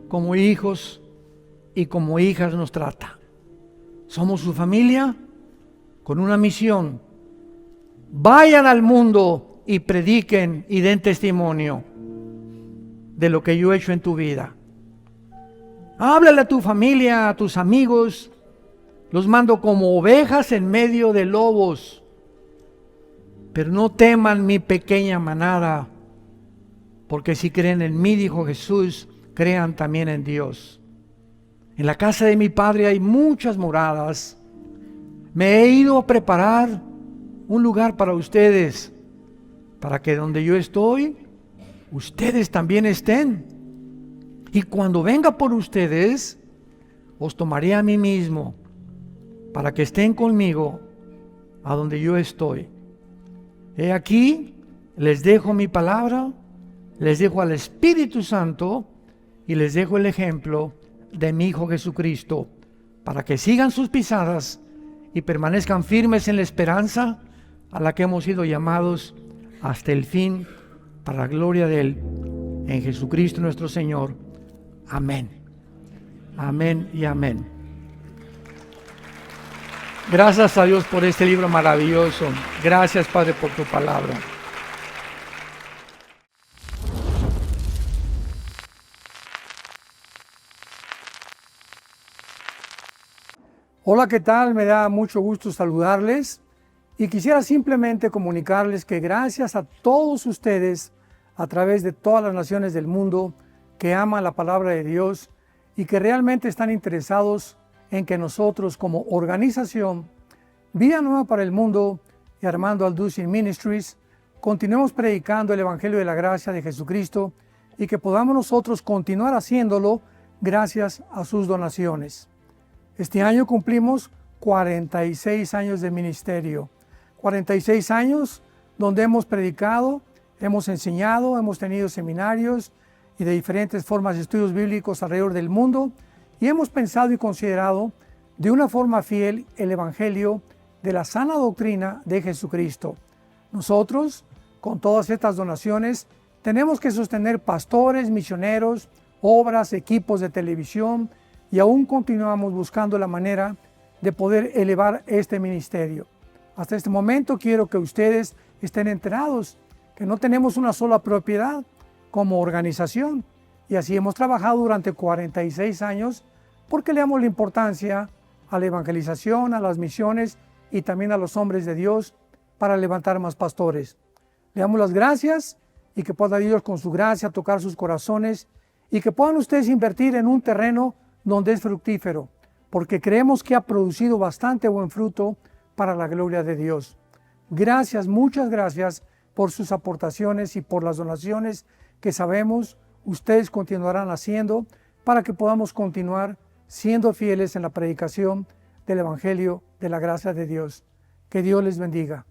como hijos y como hijas nos trata. Somos su familia con una misión. Vayan al mundo y prediquen y den testimonio de lo que yo he hecho en tu vida. Háblale a tu familia, a tus amigos. Los mando como ovejas en medio de lobos. Pero no teman mi pequeña manada, porque si creen en mí, dijo Jesús, crean también en Dios. En la casa de mi Padre hay muchas moradas. Me he ido a preparar un lugar para ustedes, para que donde yo estoy, ustedes también estén. Y cuando venga por ustedes, os tomaré a mí mismo, para que estén conmigo a donde yo estoy. He aquí, les dejo mi palabra, les dejo al Espíritu Santo y les dejo el ejemplo de mi Hijo Jesucristo, para que sigan sus pisadas y permanezcan firmes en la esperanza a la que hemos sido llamados hasta el fin, para la gloria de Él, en Jesucristo nuestro Señor. Amén. Amén y amén. Gracias a Dios por este libro maravilloso. Gracias, Padre, por tu palabra. Hola, ¿qué tal? Me da mucho gusto saludarles y quisiera simplemente comunicarles que gracias a todos ustedes a través de todas las naciones del mundo que aman la palabra de Dios y que realmente están interesados en que nosotros como organización Vida Nueva para el Mundo y Armando Alducin Ministries continuemos predicando el Evangelio de la Gracia de Jesucristo y que podamos nosotros continuar haciéndolo gracias a sus donaciones. Este año cumplimos 46 años de ministerio, 46 años donde hemos predicado, hemos enseñado, hemos tenido seminarios y de diferentes formas de estudios bíblicos alrededor del mundo y hemos pensado y considerado de una forma fiel el Evangelio de la sana doctrina de Jesucristo. Nosotros, con todas estas donaciones, tenemos que sostener pastores, misioneros, obras, equipos de televisión y aún continuamos buscando la manera de poder elevar este ministerio. Hasta este momento quiero que ustedes estén enterados que no tenemos una sola propiedad como organización y así hemos trabajado durante 46 años porque le damos la importancia a la evangelización, a las misiones y también a los hombres de Dios para levantar más pastores. Le damos las gracias y que pueda Dios con su gracia tocar sus corazones y que puedan ustedes invertir en un terreno donde es fructífero, porque creemos que ha producido bastante buen fruto para la gloria de Dios. Gracias, muchas gracias por sus aportaciones y por las donaciones que sabemos ustedes continuarán haciendo para que podamos continuar siendo fieles en la predicación del Evangelio de la gracia de Dios. Que Dios les bendiga.